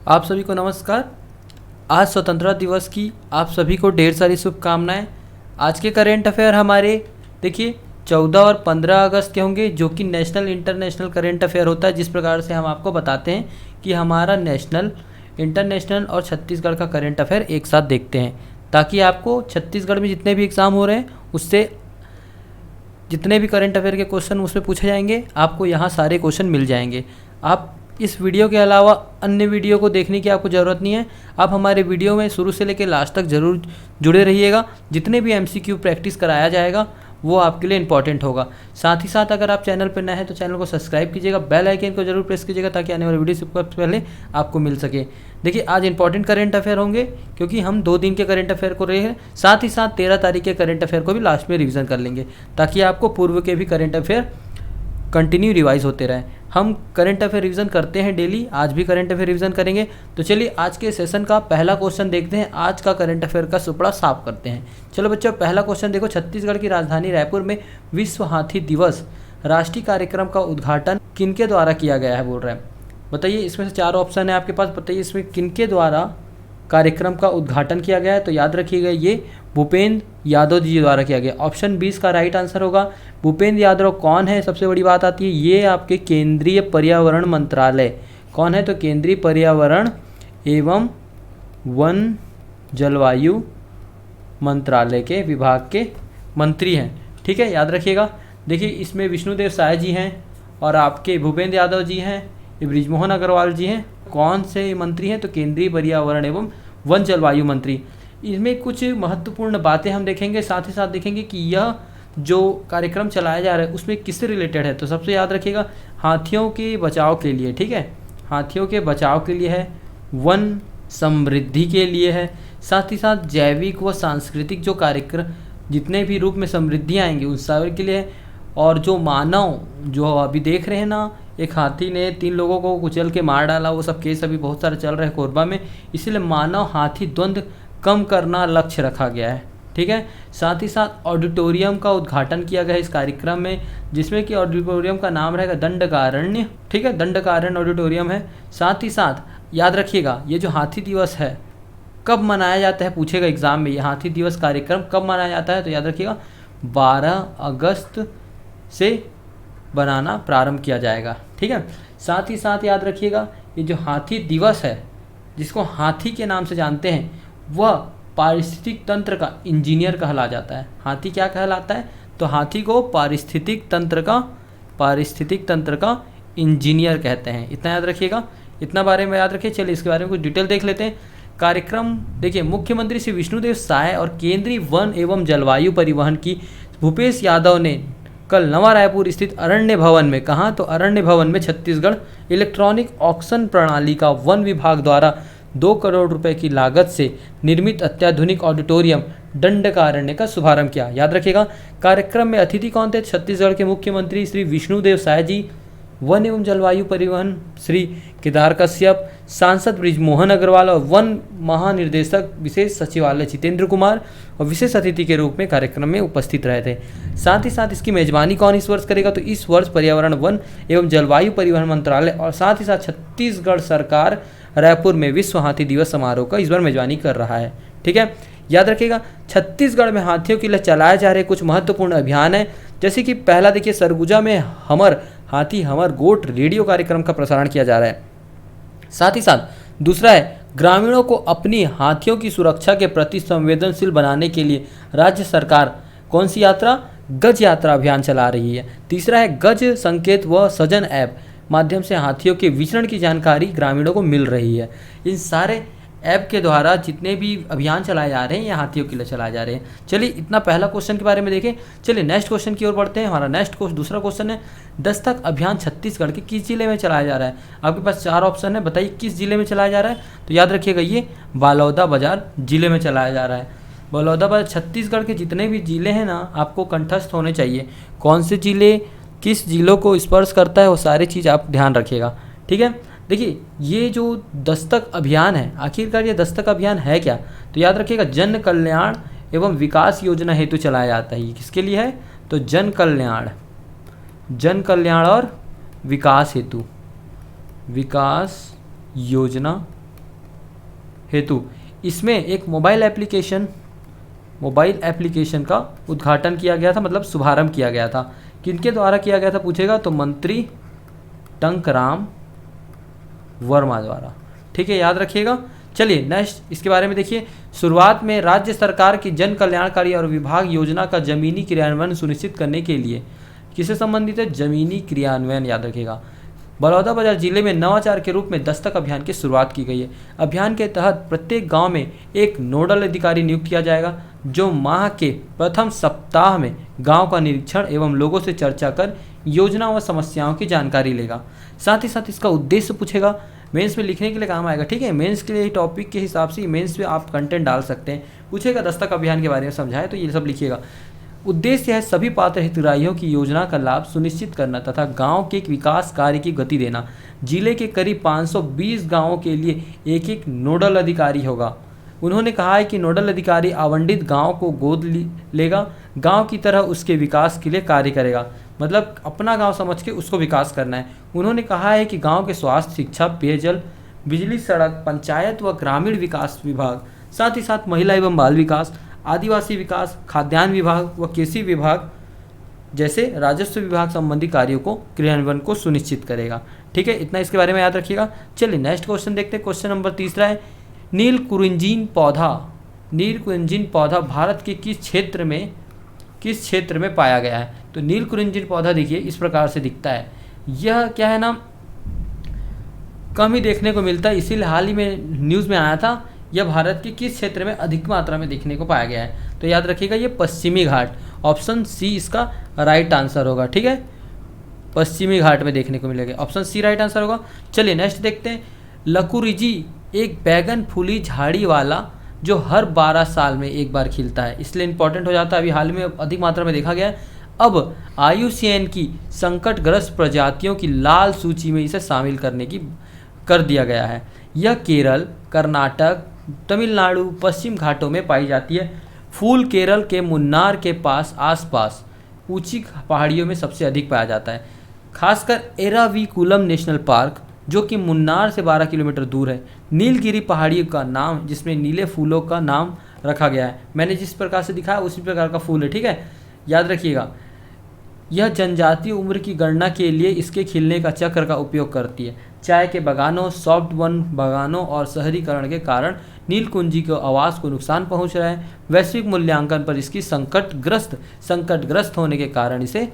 आप सभी को नमस्कार। आज स्वतंत्रता दिवस की आप सभी को ढेर सारी शुभकामनाएं। आज के करेंट अफेयर हमारे देखिए 14 और 15 अगस्त के होंगे, जो कि नेशनल इंटरनेशनल करेंट अफेयर होता है। जिस प्रकार से हम आपको बताते हैं कि हमारा नेशनल, इंटरनेशनल और छत्तीसगढ़ का करेंट अफेयर एक साथ देखते हैं, ताकि आपको छत्तीसगढ़ में जितने भी एग्ज़ाम हो रहे हैं उससे जितने भी करंट अफेयर के क्वेश्चन उसमें पूछे जाएंगे, आपको यहाँ सारे क्वेश्चन मिल जाएंगे। आप इस वीडियो के अलावा अन्य वीडियो को देखने की आपको ज़रूरत नहीं है। आप हमारे वीडियो में शुरू से लेकर लास्ट तक ज़रूर जुड़े रहिएगा। जितने भी MCQ प्रैक्टिस कराया जाएगा वो आपके लिए इंपॉर्टेंट होगा। साथ ही साथ अगर आप चैनल पर नए हैं तो चैनल को सब्सक्राइब कीजिएगा, बेल आइकन को जरूर प्रेस कीजिएगा, ताकि आने वाली वीडियो सबसे पहले आपको मिल सके। देखिए आज इंपॉर्टेंट करेंट अफेयर होंगे, क्योंकि हम 2 दिन के करेंट अफेयर को रहे हैं। साथ ही साथ 13 तारीख के करेंट अफेयर को भी लास्ट में रिवीजन कर लेंगे, ताकि आपको पूर्व के भी करेंट अफेयर कंटिन्यू रिवाइज होते रहें। हम करंट अफेयर रिवीजन करते हैं डेली, आज भी करंट अफेयर रिवीजन करेंगे। तो चलिए आज के सेशन का पहला क्वेश्चन देखते हैं। आज का करंट अफेयर का सुपड़ा साफ करते हैं। चलो बच्चों, पहला क्वेश्चन देखो। छत्तीसगढ़ की राजधानी रायपुर में विश्व हाथी दिवस राष्ट्रीय कार्यक्रम का उद्घाटन किनके द्वारा किया गया है, बोल रहे हैं। बताइए, इसमें से 4 ऑप्शन है आपके पास। बताइए इसमें किनके द्वारा कार्यक्रम का उद्घाटन किया गया है। तो याद रखिएगा, ये भूपेंद्र यादव जी द्वारा किया गया। ऑप्शन 20 का राइट आंसर होगा। भूपेंद्र यादव कौन है, सबसे बड़ी बात आती है, ये आपके केंद्रीय पर्यावरण मंत्रालय कौन है, तो केंद्रीय पर्यावरण एवं वन जलवायु मंत्रालय के विभाग के मंत्री हैं। ठीक है, याद रखिएगा। देखिए इसमें विष्णुदेव साय जी हैं और आपके भूपेंद्र यादव जी हैं, ये बृजमोहन अग्रवाल जी हैं। कौन से मंत्री हैं, तो केंद्रीय पर्यावरण एवं वन जलवायु मंत्री। इसमें कुछ महत्वपूर्ण बातें हम देखेंगे, साथ ही साथ देखेंगे कि यह जो कार्यक्रम चलाया जा रहा है उसमें किससे रिलेटेड है। तो सबसे याद रखिएगा, हाथियों के बचाव के लिए। ठीक है, हाथियों के बचाव के लिए है, वन समृद्धि के लिए है, साथ ही साथ जैविक व सांस्कृतिक जो कार्यक्रम जितने भी रूप में समृद्धि आएंगी उस सारे के लिए है। और जो मानव, जो अभी देख रहे हैं ना, एक हाथी ने 3 लोगों को कुचल के मार डाला, वो सब केस अभी बहुत सारे चल रहे हैं कोरबा में, इसलिए मानव हाथी द्वंद्व कम करना लक्ष्य रखा गया है। ठीक है, साथ ही साथ ऑडिटोरियम का उद्घाटन किया गया इस कार्यक्रम में, जिसमें कि ऑडिटोरियम का नाम रहेगा दंडकारण्य। ठीक है, दंडकारण्य ऑडिटोरियम है। साथ ही साथ याद रखिएगा, ये जो हाथी दिवस है कब मनाया जाता है, पूछेगा एग्जाम में, ये हाथी दिवस कार्यक्रम कब मनाया जाता है। तो याद रखिएगा 12 अगस्त से बनाना प्रारंभ किया जाएगा। ठीक है, साथ ही साथ याद रखिएगा, ये जो हाथी दिवस है जिसको हाथी के नाम से जानते हैं, वह पारिस्थितिक तंत्र का इंजीनियर कहला जाता है। हाथी क्या कहलाता है, तो हाथी को पारिस्थितिक तंत्र का इंजीनियर कहते हैं। इतना याद रखिएगा, इतना बारे में याद रखिए। चलिए इसके बारे में कुछ डिटेल देख लेते हैं। कार्यक्रम देखिए, मुख्यमंत्री श्री विष्णुदेव साय और केंद्रीय वन एवं जलवायु परिवहन की भूपेश यादव ने कल नवा रायपुर स्थित अरण्य भवन में, कहाँ, तो अरण्य भवन में छत्तीसगढ़ इलेक्ट्रॉनिक ऑक्शन प्रणाली का वन विभाग द्वारा 2 करोड़ रुपए की लागत से निर्मित अत्याधुनिक ऑडिटोरियम दंडकारण्य का शुभारंभ किया। याद रखिएगा, कार्यक्रम में अतिथि कौन थे, छत्तीसगढ़ के मुख्यमंत्री श्री विष्णुदेव साय जी, वन एवं जलवायु परिवहन श्री केदार कश्यप, सांसद बृजमोहन अग्रवाल और वन महानिर्देशक विशेष सचिवालय जितेंद्र कुमार और विशेष अतिथि के रूप में कार्यक्रम में उपस्थित रहे थे। साथ ही साथ इसकी मेजबानी कौन इस वर्ष करेगा, तो इस वर्ष पर्यावरण वन एवं जलवायु परिवहन मंत्रालय और साथ ही साथ छत्तीसगढ़ सरकार रायपुर में विश्व हाथी दिवस समारोह का इस बार मेजबानी कर रहा है। ठीक है, याद रखिएगा, छत्तीसगढ़ में हाथियों के लिए चलाए जा रहे कुछ महत्वपूर्ण अभियान हैं, जैसे कि पहला देखिए, सरगुजा में हमर हाथी हमर गोट रेडियो कार्यक्रम का प्रसारण किया जा रहा है। साथ ही साथ दूसरा है, ग्रामीणों को अपनी हाथियों की सुरक्षा के प्रति संवेदनशील बनाने के लिए राज्य सरकार कौन सी यात्रा, गज यात्रा अभियान चला रही है। तीसरा है, गज संकेत व सजन ऐप माध्यम से हाथियों के विचरण की जानकारी ग्रामीणों को मिल रही है। इन सारे ऐप के द्वारा जितने भी अभियान चलाए जा रहे हैं, ये हाथियों के लिए चलाए जा रहे हैं। चलिए इतना पहला क्वेश्चन के बारे में देखें। चलिए नेक्स्ट क्वेश्चन की ओर बढ़ते हैं। हमारा दूसरा क्वेश्चन है, दस्तक अभियान छत्तीसगढ़ के किस जिले में चलाया जा रहा है। आपके पास 4 ऑप्शन है, बताइए किस जिले में चलाया जा रहा है। तो याद रखिएगा, ये बलौदाबाजार जिले में चलाया जा रहा है। बलौदाबाजार, छत्तीसगढ़ के जितने भी जिले हैं ना, आपको कंठस्थ होने चाहिए। कौन से जिले किस जिलों को स्पर्श करता है, वो सारी चीज़ आप ध्यान रखिएगा। ठीक है, देखिए ये जो दस्तक अभियान है, आखिरकार ये दस्तक अभियान है क्या, तो याद रखिएगा, जन कल्याण एवं विकास योजना हेतु चलाया जाता है। ये किसके लिए है, तो जन कल्याण और विकास हेतु, विकास योजना हेतु इसमें एक मोबाइल एप्लीकेशन का उद्घाटन किया गया था, मतलब शुभारंभ किया गया था। किनके द्वारा किया गया था पूछेगा तो मंत्री टंकराम वर्मा द्वारा। ठीक है, याद रखिएगा। चलिए नेक्स्ट इसके बारे में देखिए। शुरुआत में राज्य सरकार की जन कल्याणकारी और विभाग योजना का जमीनी क्रियान्वयन सुनिश्चित करने के लिए किससे संबंधित है? जमीनी क्रियान्वयन, याद रखिएगा। बलौदाबाजार जिले में नवाचार के रूप में दस्तक अभियान की शुरुआत की गई है। अभियान के तहत प्रत्येक गांव में एक नोडल अधिकारी नियुक्त किया जाएगा जो माह के प्रथम सप्ताह में गांव का निरीक्षण एवं लोगों से चर्चा कर योजना व समस्याओं की जानकारी लेगा। साथ ही साथ इसका उद्देश्य पूछेगा, मेंस में लिखने के लिए काम आएगा। ठीक है, मेंस के लिए टॉपिक के हिसाब से मेंस में आप कंटेंट डाल सकते हैं। पूछेगा दस्तक अभियान के बारे में समझाए तो ये सब लिखिएगा। उद्देश्य है सभी पात्र हितग्राहियों की योजना का लाभ सुनिश्चित करना तथा गांव के विकास कार्य की गति देना। जिले के करीब 520 गांवों के लिए एक एक नोडल अधिकारी होगा। उन्होंने कहा है कि नोडल अधिकारी आवंटित गांव को गोद लेगा, गांव की तरह उसके विकास के लिए कार्य करेगा, मतलब अपना गांव समझ के उसको विकास करना है। उन्होंने कहा है कि गांव के स्वास्थ्य, शिक्षा, पेयजल, बिजली, सड़क, पंचायत व ग्रामीण विकास विभाग, साथ ही साथ महिला एवं बाल विकास, आदिवासी विकास, खाद्यान्न विभाग व कृषि विभाग जैसे राजस्व विभाग संबंधी कार्यों को क्रियान्वयन को सुनिश्चित करेगा। ठीक है, इतना इसके बारे में याद रखिएगा। चलिए नेक्स्ट क्वेश्चन देखते हैं। क्वेश्चन नंबर 3 है, नीलकुरिंजीन पौधा भारत के किस क्षेत्र में पाया गया है? तो नीलकुरिंजीन पौधा देखिए इस प्रकार से दिखता है। यह क्या है ना, कम ही देखने को मिलता है, इसीलिए हाल ही में न्यूज़ में आया था। यह भारत के किस क्षेत्र में अधिक मात्रा में देखने को पाया गया है? तो याद रखिएगा ये पश्चिमी घाट, ऑप्शन सी इसका राइट आंसर होगा। ठीक है, पश्चिमी घाट में देखने को मिलेगा, ऑप्शन सी राइट आंसर होगा। चलिए नेक्स्ट देखते हैं। लकुरिजी एक बैगन फूली झाड़ी वाला जो हर 12 साल में एक बार खिलता है, इसलिए इंपॉर्टेंट हो जाता है। अभी हाल में अधिक मात्रा में देखा गया है। अब IUCN की संकटग्रस्त प्रजातियों की लाल सूची में इसे शामिल कर दिया गया है। यह केरल, कर्नाटक, तमिलनाडु, पश्चिम घाटों में पाई जाती है। फूल केरल के मुन्नार के आसपास ऊंची पहाड़ियों में सबसे अधिक पाया जाता है। खासकर एराविकुलम नेशनल पार्क जो कि मुन्नार से 12 किलोमीटर दूर है, नीलगिरी पहाड़ी का नाम जिसमें नीले फूलों का नाम रखा गया है। मैंने जिस प्रकार से दिखाया उसी प्रकार का फूल है। ठीक है, याद रखिएगा। यह जनजातीय उम्र की गणना के लिए इसके खिलने का चक्र का उपयोग करती है। चाय के बागानों, सॉफ्ट वन बागानों और शहरीकरण के कारण नीलकुंजी के आवास को नुकसान पहुंच रहा है। वैश्विक मूल्यांकन पर इसकी संकटग्रस्त होने के कारण इसे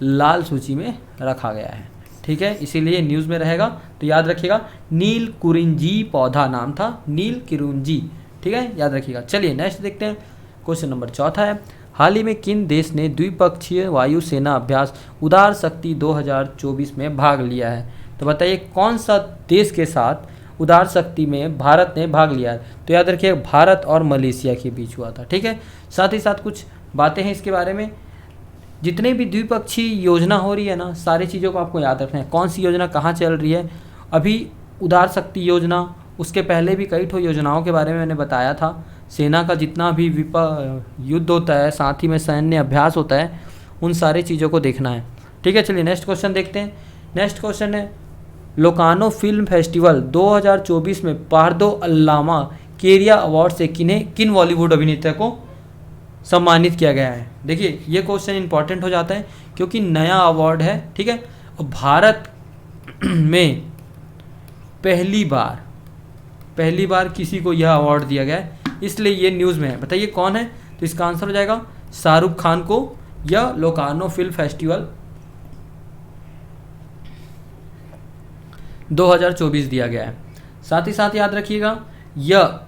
लाल सूची में रखा गया है। ठीक है, इसीलिए न्यूज़ में रहेगा। तो याद रखिएगा नीलकुरिंजी पौधा नाम था, नीलकुरिंजी। ठीक है, याद रखिएगा। चलिए नेक्स्ट देखते हैं। क्वेश्चन नंबर 4 है, हाल ही में किन देश ने द्विपक्षीय वायुसेना अभ्यास उदार शक्ति 2024 में भाग लिया है? तो बताइए कौन सा देश के साथ उदार शक्ति में भारत ने भाग लिया है? तो याद रखिए भारत और मलेशिया के बीच हुआ था। ठीक है, साथ ही साथ कुछ बातें हैं इसके बारे में। जितने भी द्विपक्षीय योजना हो रही है ना, सारी चीज़ों को आपको याद रखना है। कौन सी योजना कहाँ चल रही है? अभी उदार शक्ति योजना, उसके पहले भी कई ठो योजनाओं के बारे में मैंने बताया था। सेना का जितना भी युद्ध होता है, साथ ही में सैन्य अभ्यास होता है, उन सारी चीज़ों को देखना है। ठीक है, चलिए नेक्स्ट क्वेश्चन देखते हैं। नेक्स्ट क्वेश्चन है, लोकानो फिल्म फेस्टिवल 2024 में पार्दो अल्लामा केरिया अवार्ड से किन बॉलीवुड अभिनेता को सम्मानित किया गया है? देखिए ये क्वेश्चन इंपॉर्टेंट हो जाता है क्योंकि नया अवार्ड है। ठीक है, और भारत में पहली बार किसी को यह अवार्ड दिया गया है, इसलिए ये न्यूज़ में है। बताइए कौन है? तो इसका आंसर हो जाएगा शाहरुख खान को यह लोकानो फिल्म फेस्टिवल 2024 दिया गया है। साथ ही साथ याद रखिएगा यह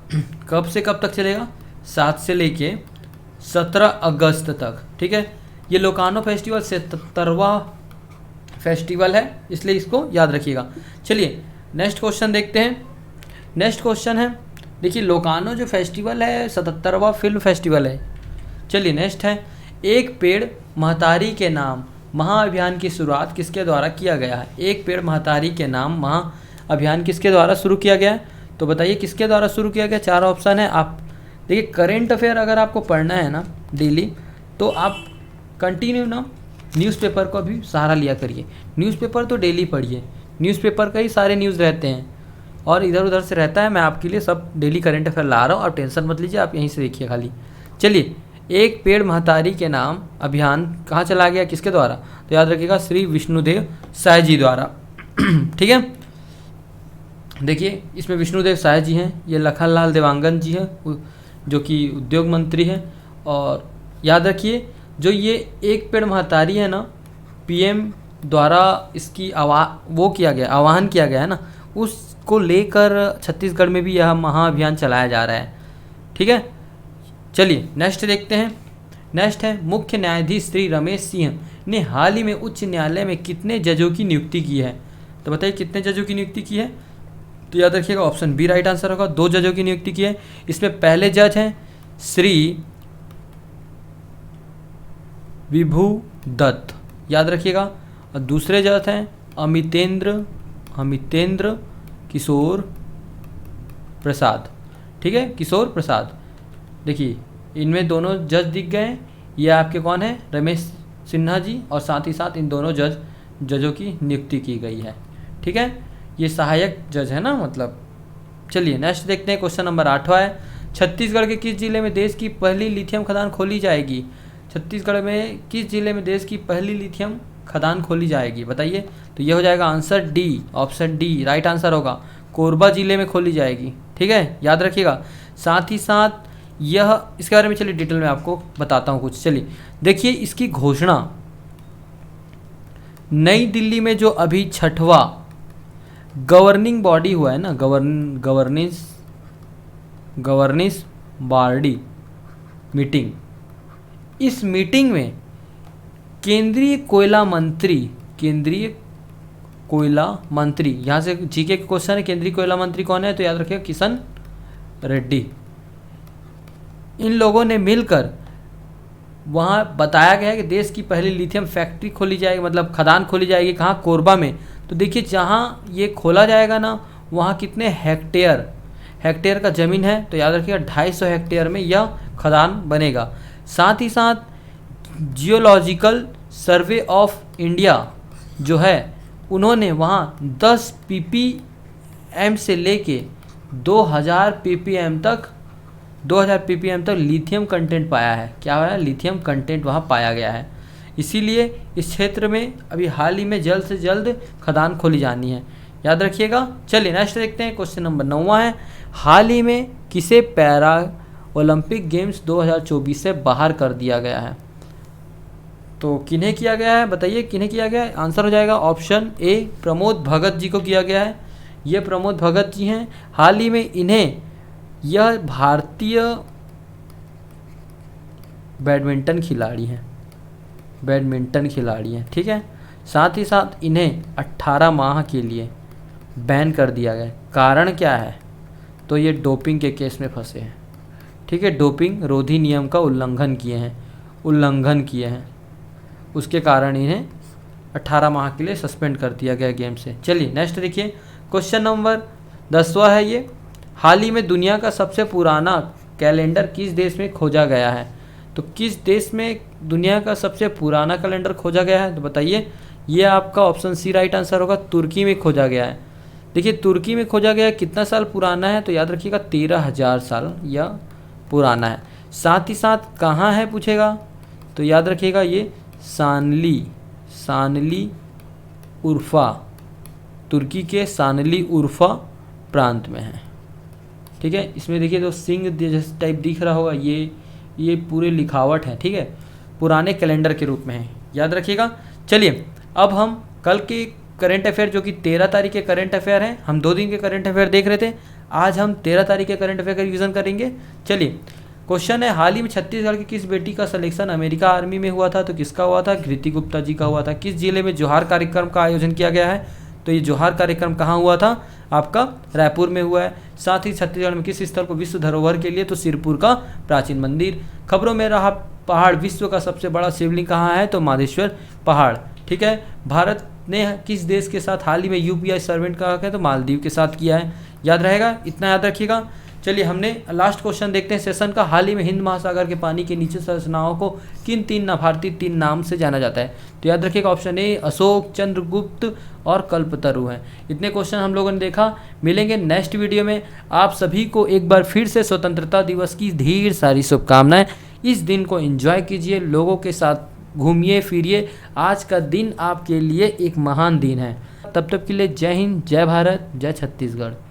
कब से कब तक चलेगा? 7 से लेके 17 अगस्त तक। ठीक है, ये लोकानो फेस्टिवल 77वां फेस्टिवल है, इसलिए इसको याद रखिएगा। चलिए नेक्स्ट क्वेश्चन देखते हैं। नेक्स्ट क्वेश्चन है, देखिए लोकानो जो फेस्टिवल है 77वां फिल्म फेस्टिवल है। चलिए नेक्स्ट है, एक पेड़ महतारी के नाम महाअभियान की शुरुआत किसके द्वारा किया गया है? एक पेड़ महतारी के नाम महाअभियान किसके द्वारा शुरू किया गया है? तो बताइए किसके द्वारा शुरू किया गया? 4 ऑप्शन है। आप देखिए करेंट अफेयर अगर आपको पढ़ना है ना डेली, तो आप कंटिन्यू ना न्यूज़पेपर को भी सहारा लिया करिए। न्यूज़पेपर तो डेली पढ़िए, न्यूज़पेपर का ही सारे न्यूज़ रहते हैं और इधर उधर से रहता है। मैं आपके लिए सब डेली करंट अफेयर ला रहा हूँ, आप टेंशन मत लीजिए, आप यहीं से देखिए खाली। चलिए, एक पेड़ महतारी के नाम अभियान कहाँ चला गया, किसके द्वारा? तो याद रखिएगा श्री विष्णुदेव साय जी द्वारा। ठीक है, देखिए इसमें विष्णुदेव साय जी हैं, ये लखनलाल देवांगन जी हैं जो कि उद्योग मंत्री हैं। और याद रखिए जो ये एक पेड़ महतारी है ना, पीएम द्वारा इसकी आह्वान किया गया है ना, उसको लेकर छत्तीसगढ़ में भी यह महाअभियान चलाया जा रहा है। ठीक है, चलिए नेक्स्ट देखते हैं। नेक्स्ट है मुख्य न्यायाधीश श्री रमेश सिंह ने हाल ही में उच्च न्यायालय में कितने जजों की नियुक्ति की है? तो बताइए कितने जजों की नियुक्ति की है? तो याद रखिएगा ऑप्शन बी राइट आंसर होगा, 2 जजों की नियुक्ति की है। इसमें पहले जज हैं श्री विभू दत्त, याद रखिएगा, और दूसरे जज हैं अमितेंद्र किशोर प्रसाद। ठीक है, किशोर प्रसाद। देखिए इनमें दोनों जज दिख गए हैं, ये आपके कौन है? रमेश सिन्हा जी, और साथ ही साथ इन दोनों जजों की नियुक्ति की गई है। ठीक है, ये सहायक जज है ना, मतलब। चलिए नेक्स्ट देखते हैं, क्वेश्चन नंबर 8वां है, छत्तीसगढ़ के किस जिले में देश की पहली लिथियम खदान खोली जाएगी? छत्तीसगढ़ में किस जिले में देश की पहली लिथियम खदान खोली जाएगी? बताइए। तो ये हो जाएगा answer D, option D right answer होगा, कोरबा जिले में खोली जाएगी। ठीक है, याद रखिएगा। साथ ही साथ यह इसके बारे में चलिए डिटेल में आपको बताता हूँ कुछ। चलिए देखिए, इसकी घोषणा नई दिल्ली में जो अभी 6वां गवर्निंग बॉडी हुआ है ना, गवर्निस बॉडी मीटिंग, इस मीटिंग में केंद्रीय कोयला मंत्री, यहाँ से जीके का क्वेश्चन है, केंद्रीय कोयला मंत्री कौन है? तो याद रखिएगा किशन रेड्डी। इन लोगों ने मिलकर वहाँ बताया गया है कि देश की पहली लिथियम फैक्ट्री खोली जाएगी, मतलब खदान खोली जाएगी। कहाँ? कोरबा में। तो देखिए जहाँ ये खोला जाएगा ना, वहाँ कितने हेक्टेयर का ज़मीन है? तो याद रखिएगा 250 हेक्टेयर में यह खदान बनेगा। साथ ही साथ जियोलॉजिकल सर्वे ऑफ इंडिया जो है, उन्होंने वहाँ 10 ppm से लेके 2000 ppm तक लिथियम कंटेंट पाया है। क्या हुआ है? लिथियम कंटेंट वहाँ पाया गया है। इसीलिए इस क्षेत्र में अभी हाल ही में जल्द से जल्द खदान खोली जानी है, याद रखिएगा। चलिए नेक्स्ट देखते हैं, क्वेश्चन नंबर 9वां है, हाल ही में किसे पैरा ओलंपिक गेम्स 2024 से बाहर कर दिया गया है? तो किन्हें किया गया है? बताइए किन्हें किया गया है? आंसर हो जाएगा ऑप्शन ए, प्रमोद भगत जी को किया गया है। ये प्रमोद भगत जी हैं। हाल ही में इन्हें, यह भारतीय बैडमिंटन खिलाड़ी हैं। ठीक है, साथ ही साथ इन्हें 18 माह के लिए बैन कर दिया गया। कारण क्या है? तो ये डोपिंग के केस में फंसे हैं। ठीक है, डोपिंग रोधी नियम का उल्लंघन किए हैं, उसके कारण इन्हें 18 माह के लिए सस्पेंड कर दिया गया गेम से। चलिए नेक्स्ट देखिए, क्वेश्चन नंबर 10वां है ये, हाल ही में दुनिया का सबसे पुराना कैलेंडर किस देश में खोजा गया है? तो किस देश में दुनिया का सबसे पुराना कैलेंडर खोजा गया है? तो बताइए। ये आपका ऑप्शन सी राइट आंसर होगा, तुर्की में खोजा गया है। देखिए तुर्की में खोजा गया है, कितना साल पुराना है? तो याद रखिएगा 13,000 साल यह पुराना है। साथ ही साथ कहाँ है पूछेगा, तो याद रखिएगा ये सानली उर्फा, तुर्की के सानली उर्फा प्रांत में है। ठीक है, इसमें देखिए तो सिंह जैसे टाइप दिख रहा होगा, ये पूरे लिखावट है। ठीक है, पुराने कैलेंडर के रूप में है, याद रखिएगा। चलिए अब हम कल के करंट अफेयर जो कि 13 तारीख के करंट अफेयर हैं, हम 2 दिन के करंट अफेयर देख रहे थे, आज हम 13 तारीख के करंट अफेयर का रिवीजन करेंगे। चलिए क्वेश्चन है, हाल ही में छत्तीसगढ़ की किस बेटी का सिलेक्शन अमेरिका आर्मी में हुआ था? तो किसका हुआ था? कृति गुप्ता जी का हुआ था। किस जिले में जोहार कार्यक्रम का आयोजन किया गया है? तो ये जोहार कार्यक्रम कहाँ हुआ था? आपका रायपुर में हुआ है। साथ ही छत्तीसगढ़ में किस स्थल को विश्व धरोहर के लिए? तो सिरपुर का प्राचीन मंदिर। खबरों में रहा पहाड़, विश्व का सबसे बड़ा शिवलिंग कहाँ है? तो माधेश्वर पहाड़। ठीक है, भारत ने किस देश के साथ हाल ही में यूपीआई सर्वेंट का है? तो मालदीव के साथ किया है, याद रहेगा, इतना याद रखिएगा। चलिए हमने लास्ट क्वेश्चन देखते हैं सेशन का। हाल ही में हिंद महासागर के पानी के नीचे संरचनाओं को किन 3 भारतीय 3 नाम से जाना जाता है? तो याद रखिएगा ऑप्शन ए अशोक, चंद्रगुप्त और कल्पतरु हैं। इतने क्वेश्चन हम लोगों ने देखा। मिलेंगे नेक्स्ट वीडियो में। आप सभी को एक बार फिर से स्वतंत्रता दिवस की ढेर सारी शुभकामनाएं। इस दिन को एंजॉय कीजिए, लोगों के साथ घूमिए फिरिए। आज का दिन आपके लिए एक महान दिन है। तब तक के लिए जय हिंद, जय भारत, जय छत्तीसगढ़।